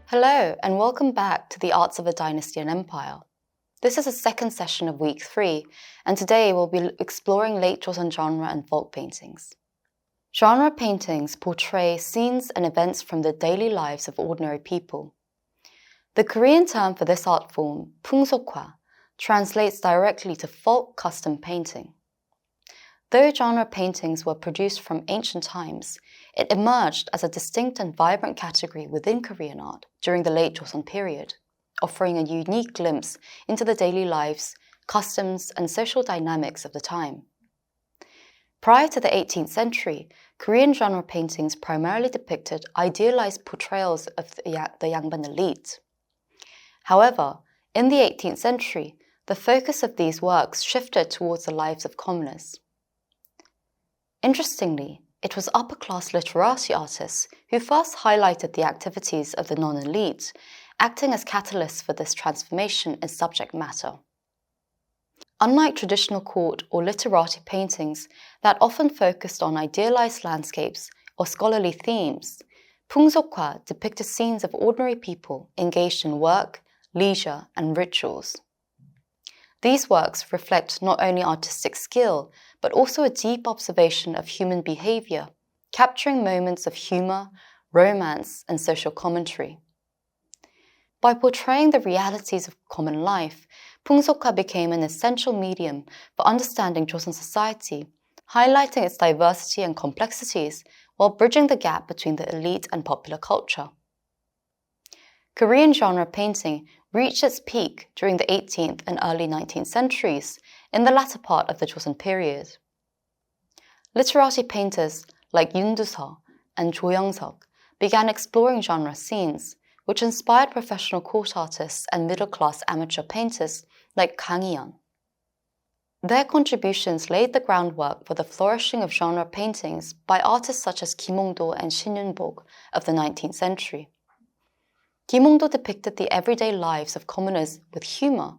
Hello, and welcome back to the Arts of a Dynasty and Empire. This is the second session of week 3, and today we'll be exploring late Joseon genre and folk paintings. Genre paintings portray scenes and events from the daily lives of ordinary people. The Korean term for this art form, 풍속화, translates directly to folk custom painting. Though genre paintings were produced from ancient times, it emerged as a distinct and vibrant category within Korean art during the late Joseon period, offering a unique glimpse into the daily lives, customs, and social dynamics of the time. Prior to the 18th century, Korean genre paintings primarily depicted idealized portrayals of the Yangban elite. However, in the 18th century, the focus of these works shifted towards the lives of commoners. Interestingly, it was upper-class literati artists who first highlighted the activities of the non-elite, acting as catalysts for this transformation in subject matter. Unlike traditional court or literati paintings that often focused on idealized landscapes or scholarly themes, 풍속화 depicted scenes of ordinary people engaged in work, leisure, and rituals. These works reflect not only artistic skill, but also a deep observation of human behavior, capturing moments of humor, romance, and social commentary. By portraying the realities of common life, 풍속화 became an essential medium for understanding Joseon society, highlighting its diversity and complexities while bridging the gap between the elite and popular culture. Korean genre painting reached its peak during the 18th and early 19th centuries in the latter part of the Joseon period. Literati painters like Yoon Do-seo and Jo Young-seok began exploring genre scenes, which inspired professional court artists and middle-class amateur painters like Kang Hee-yeon. Their contributions laid the groundwork for the flourishing of genre paintings by artists such as Kim Hong-do and Shin Yun-bok of the 19th century. Kim Hong-do depicted the everyday lives of commoners with humor,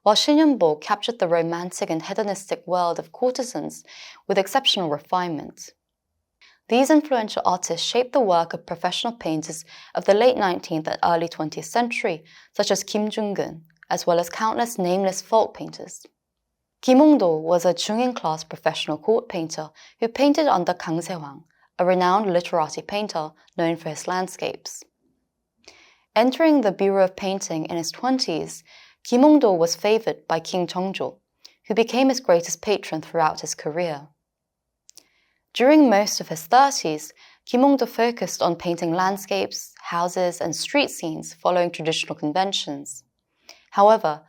while Shin Yun-bok captured the romantic and hedonistic world of courtesans with exceptional refinement. These influential artists shaped the work of professional painters of the late 19th and early 20th century, such as Kim Jung-geun, as well as countless nameless folk painters. Kim Hong-do was a Jungin-class professional court painter who painted under Kang Se-hwang, a renowned literati painter known for his landscapes. Entering the Bureau of Painting in his 20s, Kim Hong-do was favored by King Jeongjo, who became his greatest patron throughout his career. During most of his 30s, Kim Hong-do focused on painting landscapes, houses, and street scenes following traditional conventions. However,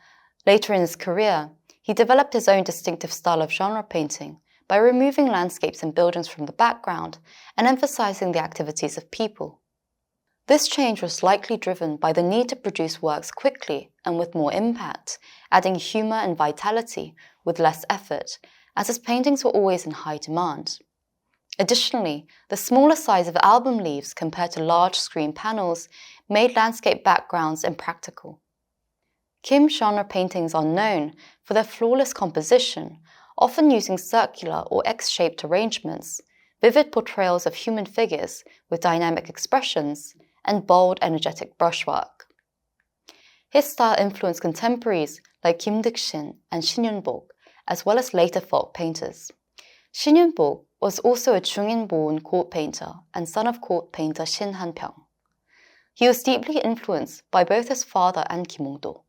later in his career, he developed his own distinctive style of genre painting by removing landscapes and buildings from the background and emphasizing the activities of people. This change was likely driven by the need to produce works quickly and with more impact, adding humor and vitality with less effort, as his paintings were always in high demand. Additionally, the smaller size of album leaves compared to large screen panels made landscape backgrounds impractical. Kim's genre paintings are known for their flawless composition, often using circular or X-shaped arrangements, vivid portrayals of human figures with dynamic expressions, and bold, energetic brushwork. His style influenced contemporaries like Kim Duk-shin and Shin Yun-bok, as well as later folk painters. Shin Yun-bok was also a Jungin-born court painter and son of court painter Shin Han-pyeong. He was deeply influenced by both his father and Kim Hong-do.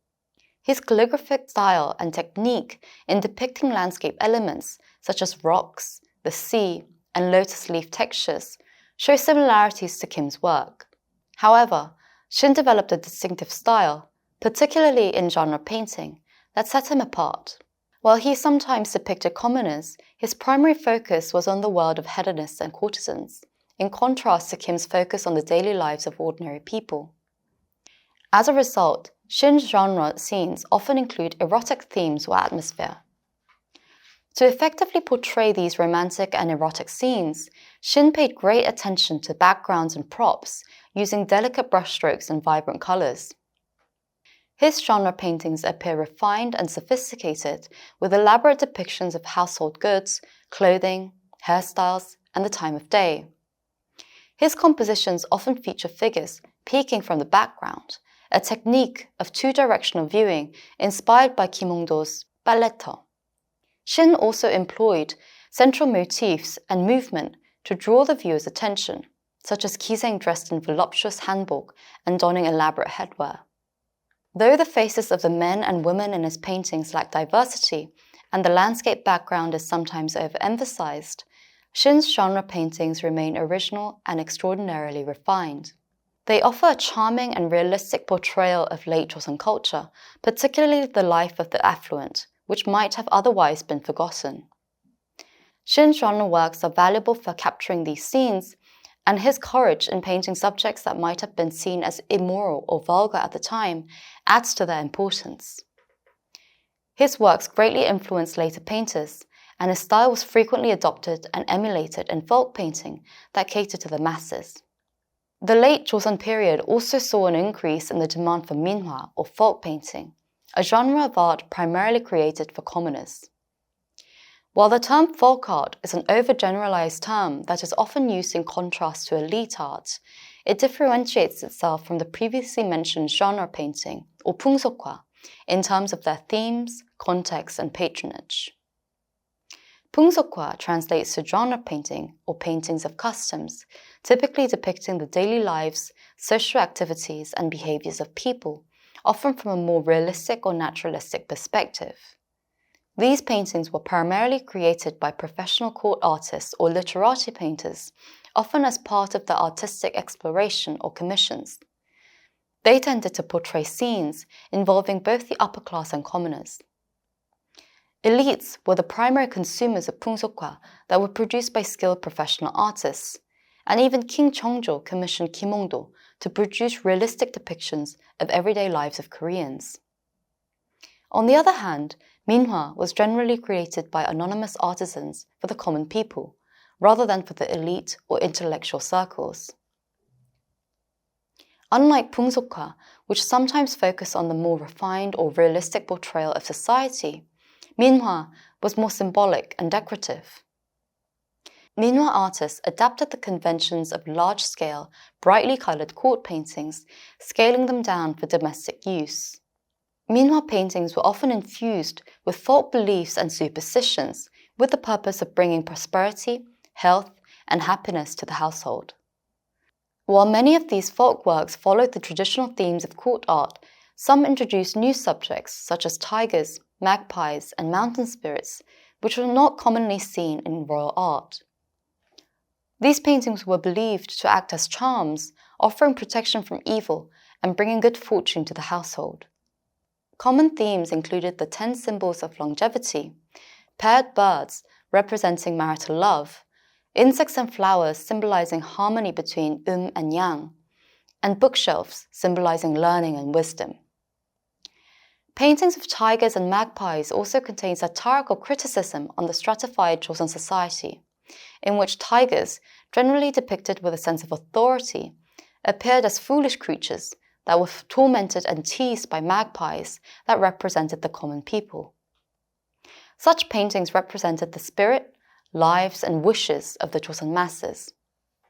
His calligraphic style and technique in depicting landscape elements such as rocks, the sea, and lotus leaf textures show similarities to Kim's work. However, Shin developed a distinctive style, particularly in genre painting, that set him apart. While he sometimes depicted commoners, his primary focus was on the world of hedonists and courtesans, in contrast to Kim's focus on the daily lives of ordinary people. As a result, Shin's genre scenes often include erotic themes or atmosphere. To effectively portray these romantic and erotic scenes, Shin paid great attention to backgrounds and props, using delicate brushstrokes and vibrant colors. His genre paintings appear refined and sophisticated, with elaborate depictions of household goods, clothing, hairstyles, and the time of day. His compositions often feature figures peeking from the background, a technique of two-directional viewing inspired by Kim Hong-do's balletto. Shin also employed central motifs and movement to draw the viewer's attention, such as Ki-seng dressed in voluptuous hanbok and donning elaborate headwear. Though the faces of the men and women in his paintings lack diversity, and the landscape background is sometimes overemphasized, Shin's genre paintings remain original and extraordinarily refined. They offer a charming and realistic portrayal of late Joseon culture, particularly the life of the affluent, which might have otherwise been forgotten. Shin's genre works are valuable for capturing these scenes, and his courage in painting subjects that might have been seen as immoral or vulgar at the time adds to their importance. His works greatly influenced later painters, and his style was frequently adopted and emulated in folk painting that catered to the masses. The late Joseon period also saw an increase in the demand for minhwa or folk painting, a genre of art primarily created for commoners. While the term folk art is an overgeneralized term that is often used in contrast to elite art, it differentiates itself from the previously mentioned genre painting, or 풍속화, in terms of their themes, context, and patronage. 풍속화 translates to genre painting, or paintings of customs, typically depicting the daily lives, social activities, and behaviors of people, often from a more realistic or naturalistic perspective. These paintings were primarily created by professional court artists or literati painters, often as part of their artistic exploration or commissions. They tended to portray scenes involving both the upper class and commoners. Elites were the primary consumers of 풍속화 that were produced by skilled professional artists, and even King Cheongjo commissioned Kim Hong-do to produce realistic depictions of everyday lives of Koreans. On the other hand, minhwa was generally created by anonymous artisans for the common people, rather than for the elite or intellectual circles. Unlike 풍속화, which sometimes focus on the more refined or realistic portrayal of society, minhwa was more symbolic and decorative. Minhwa artists adapted the conventions of large-scale, brightly colored court paintings, scaling them down for domestic use. Minhwa paintings were often infused with folk beliefs and superstitions with the purpose of bringing prosperity, health, and happiness to the household. While many of these folk works followed the traditional themes of court art, some introduced new subjects such as tigers, magpies, and mountain spirits, which were not commonly seen in royal art. These paintings were believed to act as charms, offering protection from evil and bringing good fortune to the household. Common themes included the 10 symbols of longevity, paired birds representing marital love, insects and flowers symbolizing harmony between and yang, and bookshelves symbolizing learning and wisdom. Paintings of tigers and magpies also contain satirical criticism on the stratified Joseon society, in which tigers, generally depicted with a sense of authority, appeared as foolish creatures that were tormented and teased by magpies that represented the common people. Such paintings represented the spirit, lives, and wishes of the Joseon masses.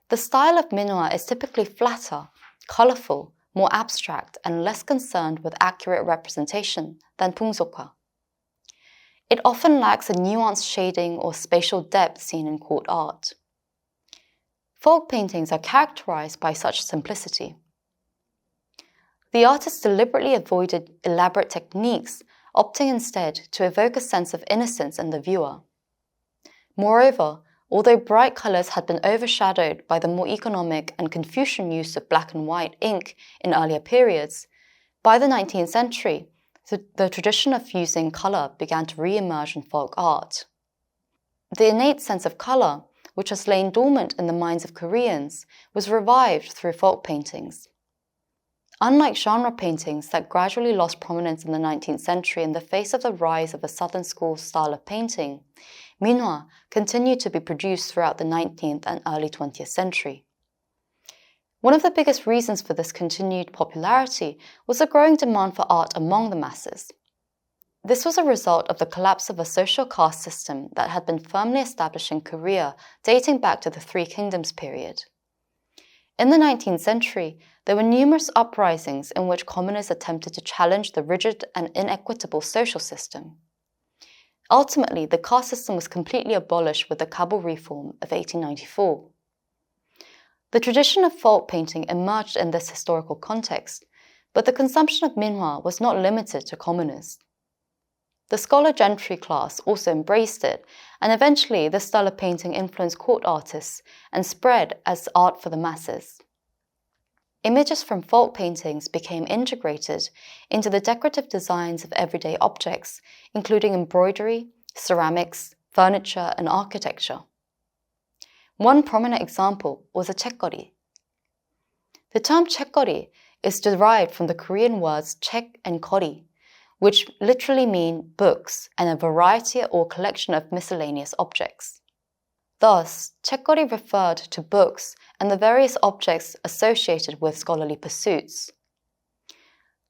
The style of minhwa is typically flatter, colorful, more abstract, and less concerned with accurate representation than 풍속화. It often lacks a nuanced shading or spatial depth seen in court art. Folk paintings are characterized by such simplicity. The artists deliberately avoided elaborate techniques, opting instead to evoke a sense of innocence in the viewer. Moreover, although bright colors had been overshadowed by the more economic and Confucian use of black and white ink in earlier periods, by the 19th century, the tradition of using color began to re-emerge in folk art. The innate sense of color, which has lain dormant in the minds of Koreans, was revived through folk paintings. Unlike genre paintings that gradually lost prominence in the 19th century in the face of the rise of a Southern school style of painting, minhwa continued to be produced throughout the 19th and early 20th century. One of the biggest reasons for this continued popularity was the growing demand for art among the masses. This was a result of the collapse of a social caste system that had been firmly established in Korea dating back to the Three Kingdoms period. In the 19th century, there were numerous uprisings in which commoners attempted to challenge the rigid and inequitable social system. Ultimately, the caste system was completely abolished with the Kabul Reform of 1894. The tradition of folk painting emerged in this historical context, but the consumption of minhwa was not limited to commoners. The scholar gentry class also embraced it, and eventually this style of painting influenced court artists and spread as art for the masses. Images from folk paintings became integrated into the decorative designs of everyday objects, including embroidery, ceramics, furniture, and architecture. One prominent example was a 책거리. The term 책거리 is derived from the Korean words 책 and 거리, which literally mean books and a variety or collection of miscellaneous objects. Thus, 책거리 referred to books and the various objects associated with scholarly pursuits.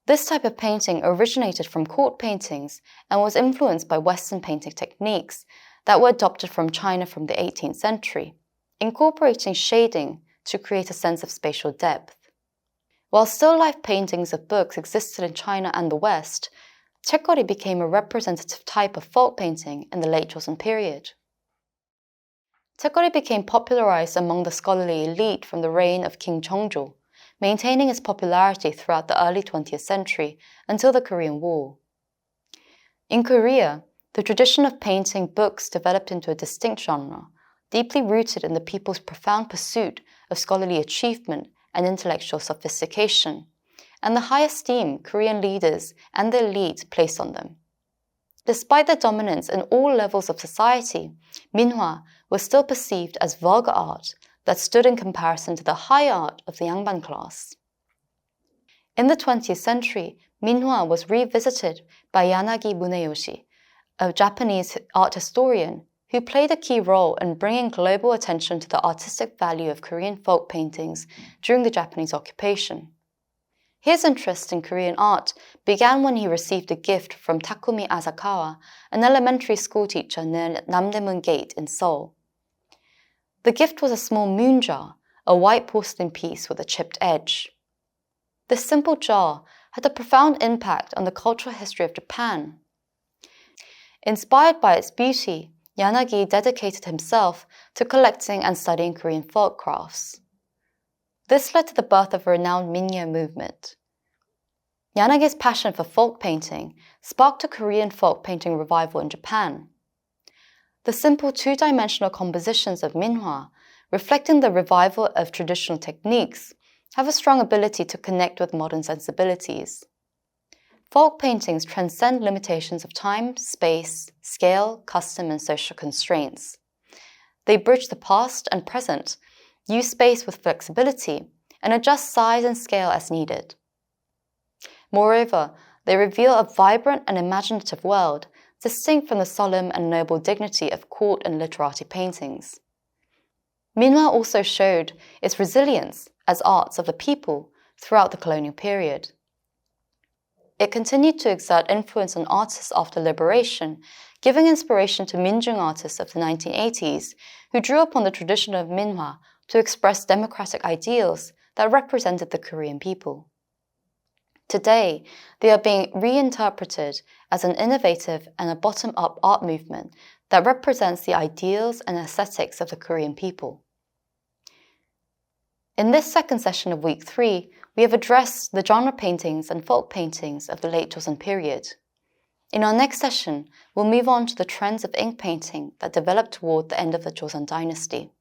This type of painting originated from court paintings and was influenced by Western painting techniques that were adopted from China from the 18th century, incorporating shading to create a sense of spatial depth. While still life paintings of books existed in China and the West, 책거리 became a representative type of folk painting in the late Joseon period. 책거리 became popularized among the scholarly elite from the reign of King Jeongjo, maintaining its popularity throughout the early 20th century until the Korean War. In Korea, the tradition of painting books developed into a distinct genre, deeply rooted in the people's profound pursuit of scholarly achievement and intellectual sophistication, and the high esteem Korean leaders and the elite placed on them. Despite their dominance in all levels of society, minhwa was still perceived as vulgar art that stood in comparison to the high art of the yangban class. In the 20th century, minhwa was revisited by Yanagi Muneyoshi, a Japanese art historian who played a key role in bringing global attention to the artistic value of Korean folk paintings during the Japanese occupation. His interest in Korean art began when he received a gift from Takumi Asakawa, an elementary school teacher near Namdaemun Gate in Seoul. The gift was a small moon jar, a white porcelain piece with a chipped edge. This simple jar had a profound impact on the cultural history of Japan. Inspired by its beauty, Yanagi dedicated himself to collecting and studying Korean folk crafts. This led to the birth of a renowned minhwa movement. Yanagi's passion for folk painting sparked a Korean folk painting revival in Japan. The simple two-dimensional compositions of minhwa, reflecting the revival of traditional techniques, have a strong ability to connect with modern sensibilities. Folk paintings transcend limitations of time, space, scale, custom, and social constraints. They bridge the past and present, use space with flexibility, and adjust size and scale as needed. Moreover, they reveal a vibrant and imaginative world, distinct from the solemn and noble dignity of court and literati paintings. Minhwa also showed its resilience as arts of the people throughout the colonial period. It continued to exert influence on artists after liberation, giving inspiration to Minjung artists of the 1980s who drew upon the tradition of minhwa to express democratic ideals that represented the Korean people. Today, they are being reinterpreted as an innovative and a bottom-up art movement that represents the ideals and aesthetics of the Korean people. In this second session of Week 3, we have addressed the genre paintings and folk paintings of the late Joseon period. In our next session, we'll move on to the trends of ink painting that developed toward the end of the Joseon dynasty.